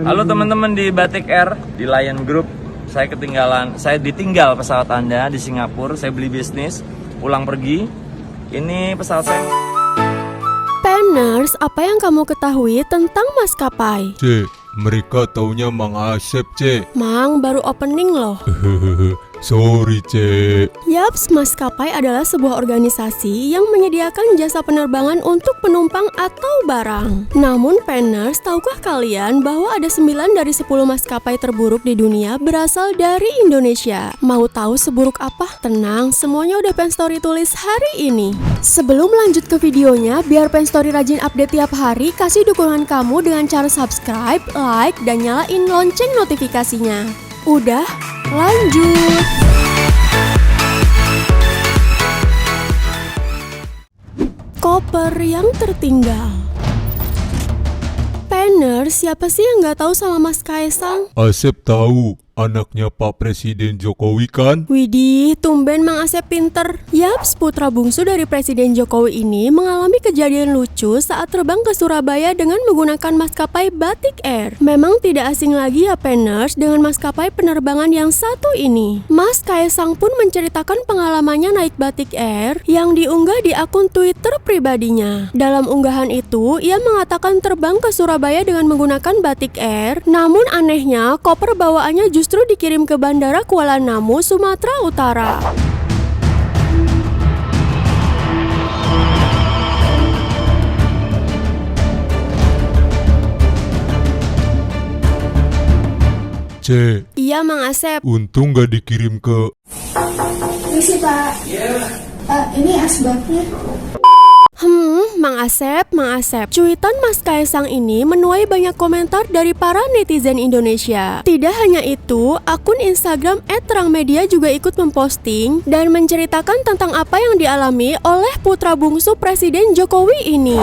Halo teman-teman di Batik Air, di Lion Group. Saya ditinggal pesawat Anda di Singapura. Saya beli bisnis, pulang pergi. Ini pesawat saya. Penners, apa yang kamu ketahui tentang maskapai? Cek, mereka taunya Mang Asep, Cek. Mang, baru opening loh. Sorry, Cek. Yaps, maskapai adalah sebuah organisasi yang menyediakan jasa penerbangan untuk penumpang atau barang. Namun, Penners, tahukah kalian bahwa ada 9 dari 10 maskapai terburuk di dunia berasal dari Indonesia? Mau tahu seburuk apa? Tenang, semuanya udah Penstory tulis hari ini. Sebelum lanjut ke videonya, biar Penstory rajin update tiap hari, kasih dukungan kamu dengan cara subscribe, like, dan nyalain lonceng notifikasinya. Udah, lanjut. Koper yang tertinggal. Penners, siapa sih yang nggak tahu sama Mas Kaisang? Asep tahu, anaknya Pak Presiden Jokowi kan? Widih, tumben Mang Asep pinter. Yaps, putra bungsu dari Presiden Jokowi ini mengalami kejadian lucu saat terbang ke Surabaya dengan menggunakan maskapai Batik Air. Memang tidak asing lagi ya Penners dengan maskapai penerbangan yang satu ini. Mas Kaisang pun menceritakan pengalamannya naik Batik Air yang diunggah di akun Twitter pribadinya. Dalam unggahan itu, ia mengatakan terbang ke Surabaya dengan menggunakan Batik Air. Namun anehnya, koper bawaannya justru dikirim ke Bandara Kuala Namu, Sumatera Utara. Cek, Iya, Mang Asep. untung gak dikirim ke... Misi Pak. Ini asbaknya. Mang Asep. Cuitan Mas Kaisang ini menuai banyak komentar dari para netizen Indonesia. Tidak hanya itu, akun Instagram @terangmedia juga ikut memposting dan menceritakan tentang apa yang dialami oleh putra bungsu Presiden Jokowi ini.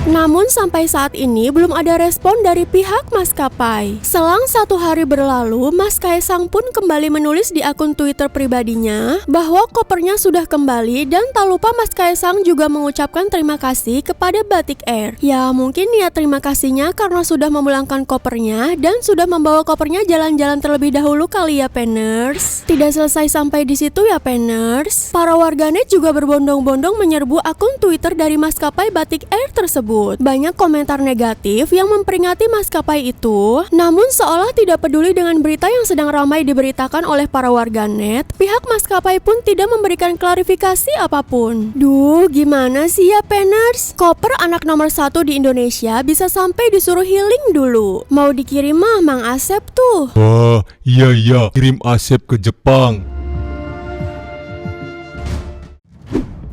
Namun sampai saat ini belum ada respon dari pihak maskapai. Selang 1 hari berlalu, Mas Kaisang pun kembali menulis di akun Twitter pribadinya bahwa kopernya sudah kembali dan tak lupa Mas Kaisang juga mengucapkan terima kasih kepada Batik Air. Ya mungkin niat terima kasihnya karena sudah memulangkan kopernya dan sudah membawa kopernya jalan-jalan terlebih dahulu kali ya Penners. Tidak selesai sampai di situ ya Penners. Para warganet juga berbondong-bondong menyerbu akun Twitter dari maskapai Batik Air tersebut. Banyak komentar negatif yang memperingati maskapai itu, namun seolah tidak peduli dengan berita yang sedang ramai diberitakan oleh para warganet, pihak maskapai pun tidak memberikan klarifikasi apapun. Duh, gimana sih ya Penners? Koper anak nomor 1 di Indonesia bisa sampai disuruh healing dulu. Mau dikirim mah Mang Asep tuh. Wah, iya, kirim Asep ke Jepang.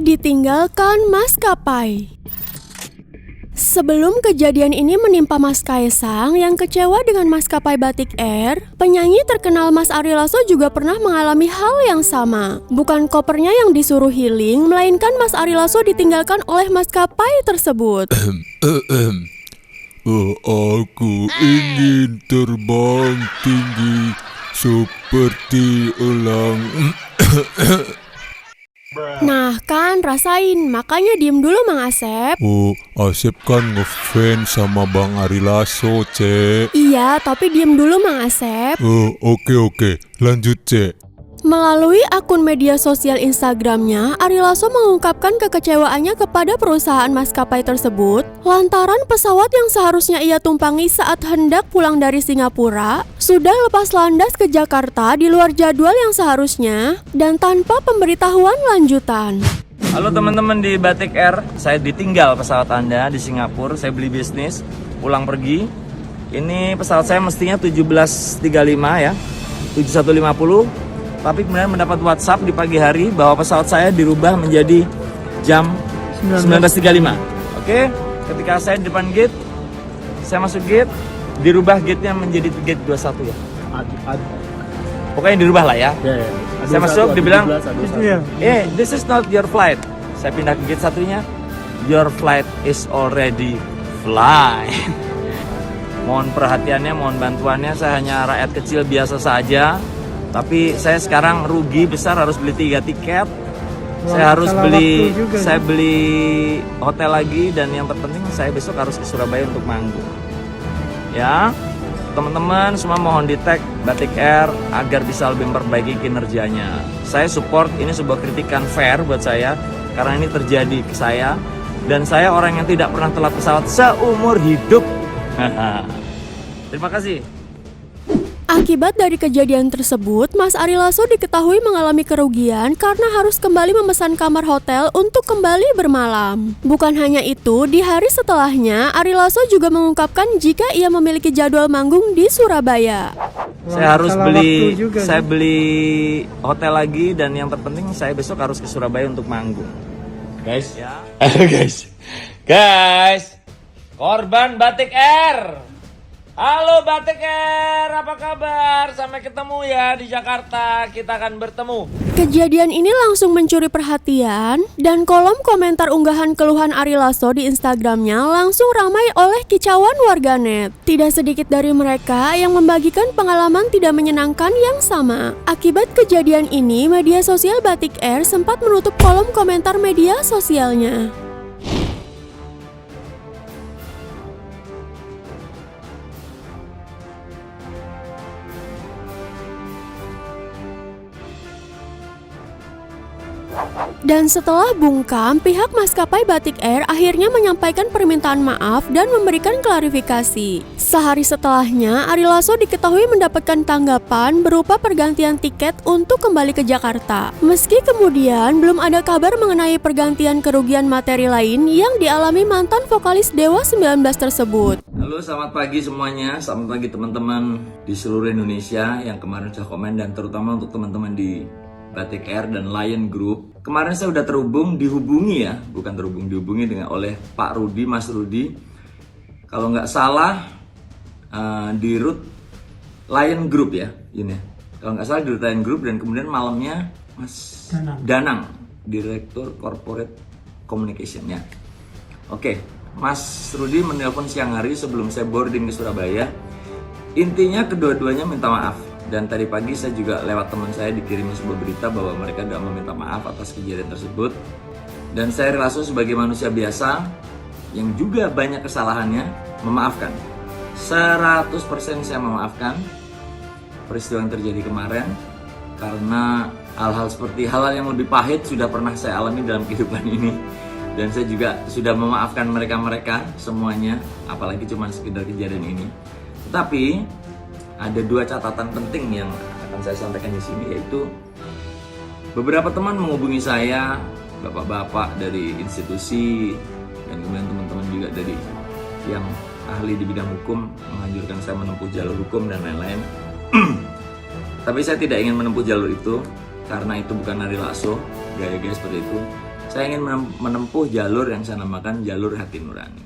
Ditinggalkan maskapai. Sebelum kejadian ini menimpa Mas Kaisang yang kecewa dengan maskapai Batik Air, penyanyi terkenal Mas Ari Lasso juga pernah mengalami hal yang sama. Bukan kopernya yang disuruh healing, melainkan Mas Ari Lasso ditinggalkan oleh maskapai tersebut. Aku ingin terbang tinggi seperti elang. Nah kan, rasain. Makanya diem dulu Mang Asep. Oh, Asep kan ngefans sama Bang Ari Lasso, Cek. Iya, tapi diem dulu Mang Asep. Oh, oke. Lanjut, Cek. Melalui akun media sosial Instagramnya, Ari Lasso mengungkapkan kekecewaannya kepada perusahaan maskapai tersebut lantaran pesawat yang seharusnya ia tumpangi saat hendak pulang dari Singapura sudah lepas landas ke Jakarta di luar jadwal yang seharusnya dan tanpa pemberitahuan lanjutan. Halo teman-teman di Batik Air, saya ditinggal pesawat Anda di Singapura. Saya beli bisnis, pulang pergi. Ini pesawat saya mestinya 17.35 ya, 7150. Tapi kemudian mendapat WhatsApp di pagi hari bahwa pesawat saya dirubah menjadi jam 19.35. Oke, ketika saya di depan gate, saya masuk gate, dirubah gate-nya menjadi gate 21 ya. Pokoknya dirubah lah ya. Saya masuk, dibilang, this is not your flight. Saya pindah ke gate satunya, your flight is already fly. Mohon perhatiannya, mohon bantuannya, saya hanya rakyat kecil biasa saja. Tapi saya sekarang rugi besar, harus beli 3 tiket. Saya harus beli hotel lagi, dan yang terpenting saya besok harus ke Surabaya untuk manggung. Ya, teman-teman semua mohon di tag Batik Air agar bisa lebih memperbaiki kinerjanya. Saya support, ini sebuah kritikan fair buat saya karena ini terjadi ke saya, dan saya orang yang tidak pernah telat pesawat seumur hidup. Terima kasih. Akibat dari kejadian tersebut, Mas Ari Lasso diketahui mengalami kerugian karena harus kembali memesan kamar hotel untuk kembali bermalam. Bukan hanya itu, di hari setelahnya, Ari Lasso juga mengungkapkan jika ia memiliki jadwal manggung di Surabaya. Saya harus beli hotel lagi, dan yang terpenting saya besok harus ke Surabaya untuk manggung. Guys, ya. Halo guys, korban Batik Air. Halo Batik Air, apa kabar? Sampai ketemu ya di Jakarta, kita akan bertemu. Kejadian ini langsung mencuri perhatian, dan kolom komentar unggahan keluhan Ari Lasso di Instagramnya langsung ramai oleh kicauan warganet. Tidak sedikit dari mereka yang membagikan pengalaman tidak menyenangkan yang sama. Akibat kejadian ini, media sosial Batik Air sempat menutup kolom komentar media sosialnya. Dan setelah bungkam, pihak maskapai Batik Air akhirnya menyampaikan permintaan maaf dan memberikan klarifikasi. Sehari setelahnya, Ari Lasso diketahui mendapatkan tanggapan berupa pergantian tiket untuk kembali ke Jakarta. Meski kemudian belum ada kabar mengenai pergantian kerugian materi lain yang dialami mantan vokalis Dewa 19 tersebut. Halo, selamat pagi semuanya. Selamat pagi teman-teman di seluruh Indonesia yang kemarin sudah komen, dan terutama untuk teman-teman di Batik Air dan Lion Group. Kemarin saya udah dihubungi dengan oleh Pak Rudi, Mas Rudi. Kalau nggak salah di route Lion Group ya, ini. Kalau nggak salah di route Lion Group, dan kemudian malamnya Mas Danang, Direktur Corporate Communication ya. Oke, Mas Rudi menelpon siang hari sebelum saya boarding ke Surabaya. Intinya kedua-duanya minta maaf. Dan tadi pagi saya juga lewat teman saya dikirimin sebuah berita bahwa mereka sudah meminta maaf atas kejadian tersebut. Dan saya Ari Lasso sebagai manusia biasa yang juga banyak kesalahannya, memaafkan. 100% saya memaafkan peristiwa yang terjadi kemarin, karena hal-hal seperti hal-hal yang lebih pahit sudah pernah saya alami dalam kehidupan ini. Dan saya juga sudah memaafkan mereka-mereka semuanya, apalagi cuma sekedar kejadian ini. Tetapi ada 2 catatan penting yang akan saya sampaikan di sini, yaitu beberapa teman menghubungi saya, bapak-bapak dari institusi, dan kemudian teman-teman juga dari yang ahli di bidang hukum menganjurkan saya menempuh jalur hukum dan lain-lain. Tapi saya tidak ingin menempuh jalur itu, karena itu bukan Ari Lasso, gaya-gaya seperti itu. Saya ingin menempuh jalur yang saya namakan jalur hati nurani.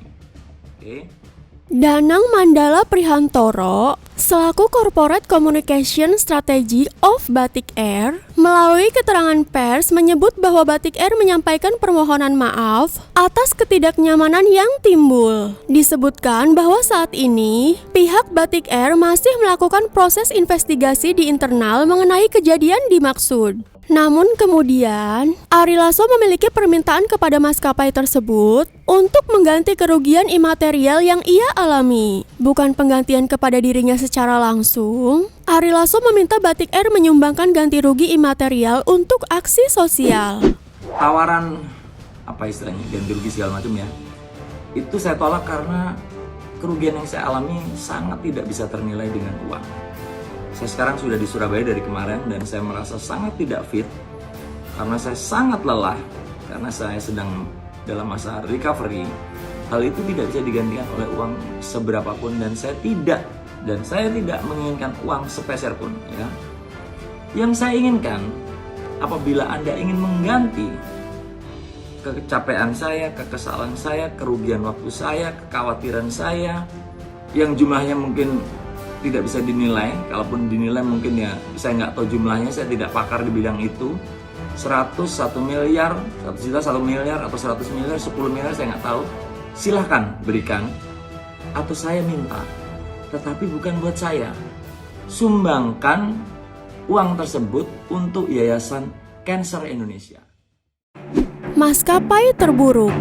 Oke? Danang Mandala Prihantoro, selaku Corporate Communication Strategy of Batik Air, melalui keterangan pers menyebut bahwa Batik Air menyampaikan permohonan maaf atas ketidaknyamanan yang timbul. Disebutkan bahwa saat ini, pihak Batik Air masih melakukan proses investigasi di internal mengenai kejadian dimaksud. Namun kemudian, Ari Lasso memiliki permintaan kepada maskapai tersebut untuk mengganti kerugian imaterial yang ia alami. Bukan penggantian kepada dirinya secara langsung, Ari Lasso meminta Batik Air menyumbangkan ganti rugi imaterial untuk aksi sosial. Tawaran, apa istilahnya, ganti rugi segala macam ya, itu saya tolak karena kerugian yang saya alami sangat tidak bisa ternilai dengan uang. Saya sekarang sudah di Surabaya dari kemarin, dan saya merasa sangat tidak fit karena saya sangat lelah, karena saya sedang dalam masa recovery. Hal itu tidak bisa digantikan oleh uang seberapapun, dan saya tidak menginginkan uang sepeser pun ya. Yang saya inginkan, apabila Anda ingin mengganti kecapean saya, kekesalan saya, kerugian waktu saya, kekhawatiran saya yang jumlahnya mungkin tidak bisa dinilai, kalaupun dinilai mungkin ya saya nggak tahu jumlahnya, saya tidak pakar di bidang itu. 100, 1 miliar, 1 juta, 1 miliar, atau 100 miliar, 10 miliar, saya nggak tahu. Silahkan berikan, atau saya minta, tetapi bukan buat saya. Sumbangkan uang tersebut untuk Yayasan Cancer Indonesia. Maskapai terburuk.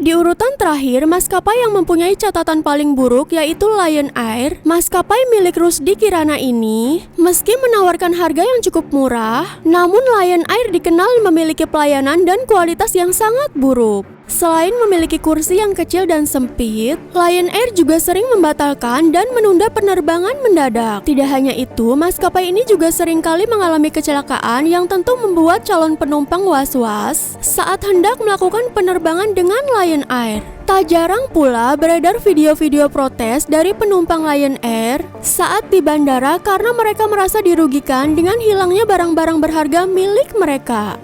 Di urutan terakhir, maskapai yang mempunyai catatan paling buruk yaitu Lion Air. Maskapai milik Rusdi Kirana ini, meski menawarkan harga yang cukup murah, namun Lion Air dikenal memiliki pelayanan dan kualitas yang sangat buruk. Selain memiliki kursi yang kecil dan sempit, Lion Air juga sering membatalkan dan menunda penerbangan mendadak. Tidak hanya itu, maskapai ini juga seringkali mengalami kecelakaan yang tentu membuat calon penumpang was-was saat hendak melakukan penerbangan dengan Lion Air. Tak jarang pula beredar video-video protes dari penumpang Lion Air saat di bandara karena mereka merasa dirugikan dengan hilangnya barang-barang berharga milik mereka.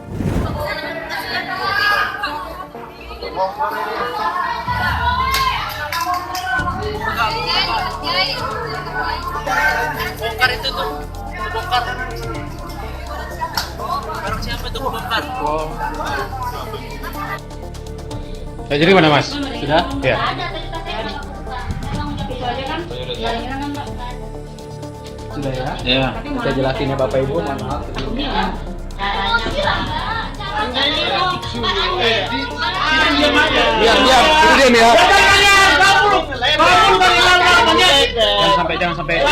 Bongkar itu tuh, bongkar. Barang siapa tuh bongkar? Jadi mana Mas? Sudah? Ya. Sudah ya? Ya. Kita jelasin ya Bapak Ibu, mohon maaf. Diam, itu diam ya. Jangan sampai.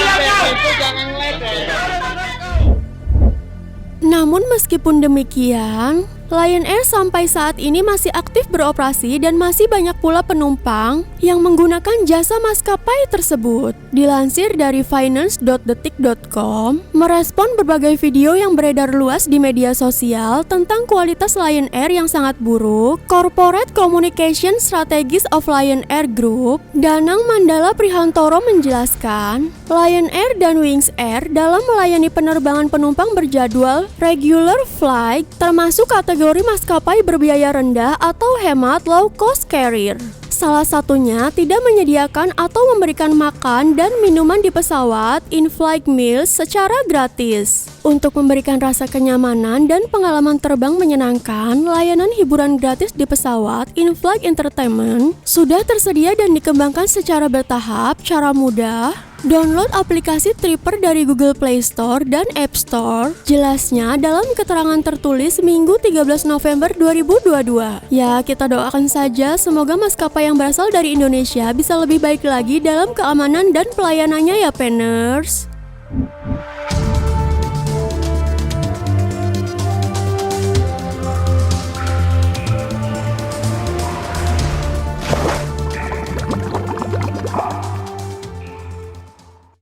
Namun meskipun demikian, Lion Air sampai saat ini masih aktif beroperasi dan masih banyak pula penumpang yang menggunakan jasa maskapai tersebut. Dilansir dari finance.detik.com, merespon berbagai video yang beredar luas di media sosial tentang kualitas Lion Air yang sangat buruk, Corporate Communication Strategist of Lion Air Group, Danang Mandala Prihantoro menjelaskan, Lion Air dan Wings Air dalam melayani penerbangan penumpang berjadwal regular flight termasuk kategori maskapai berbiaya rendah atau hemat low cost carrier. Salah satunya tidak menyediakan atau memberikan makan dan minuman di pesawat in-flight meals secara gratis. Untuk memberikan rasa kenyamanan dan pengalaman terbang menyenangkan, layanan hiburan gratis di pesawat in-flight entertainment sudah tersedia dan dikembangkan secara bertahap, cara mudah. Download aplikasi Tripper dari Google Play Store dan App Store. Jelasnya dalam keterangan tertulis Minggu 13 November 2022. Ya, kita doakan saja semoga maskapai yang berasal dari Indonesia bisa lebih baik lagi dalam keamanan dan pelayanannya ya, Penners.